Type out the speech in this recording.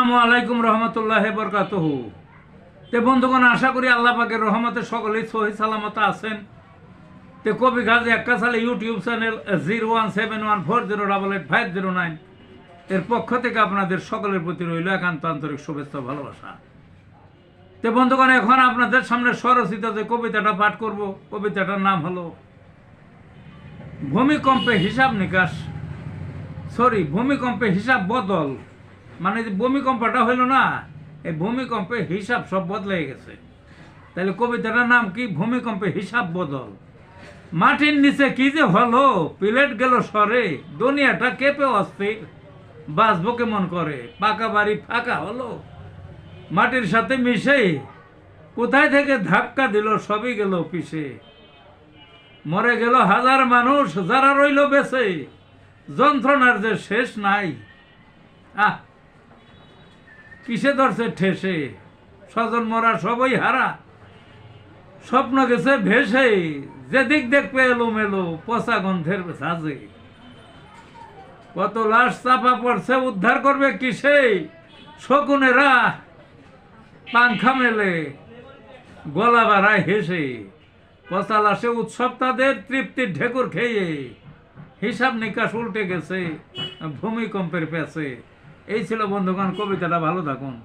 আসসালামু আলাইকুম রহমতুল্লাহ বরকাতুহু। তে বন্ধুগণ, আশা করি আল্লাহ পাকের রহমতে সকলেই সহি সালামত আছেন। তে কবি গাজী একটা সালে ইউটিউব চ্যানেল 017140885009 এর পক্ষ থেকে আপনাদের সকলের প্রতি রইল একান্ত আন্তরিক শুভেচ্ছা ভালোবাসা। তে বন্ধুগণ, এখন আপনাদের সামনে স্বরচিত যে কবিতাটা পাঠ করব, কবিতাটার নাম হলো ভূমিকম্পে হিসাব নিকাশ, ভূমিকম্পে হিসাব বদল। মানে যে ভূমিকম্পটা হইল না, এই ভূমিকম্পে হিসাব সব বদলে গেছে। তাহলে কবিতাটার নাম কি? ভূমিকম্পে হিসাব বদল। মাটির নিচে কি যে হলো, প্লেট গেল সরে, দুনিয়াটা কেঁপে অস্থির, বাঁচবো কেমন করে, পাকা বাড়ি ফাঁকা হলো, মাটির সাথে মিশে কোথায় থেকে ধাক্কা দিল, সবই গেল পিছে, মরে গেল হাজার মানুষ, যারা রইল বেঁচে, যন্ত্রণার যে শেষ নাই। কিসে ধরছে ঠেসে, স্বজন মরা সবই হারা, স্বপ্ন গেছে ভেসে, যেদিক দেখবে এলো মেলো, পচা গন্ধের সাজে, কত লাশ চাপা পড়ছে, উদ্ধার করবে কিসে, শকুনেরা পাংখা মেলে, গলা বাড়ায় হেসে, পচা লাশে উৎসব তাদের, তৃপ্তির ঢেকুর খেয়ে, হিসাব নিকাশ উল্টে গেছে ভূমিকম্পের পেছে। এই ছিল বন্ধুগণ কবিতাটা। ভালো থাকুন।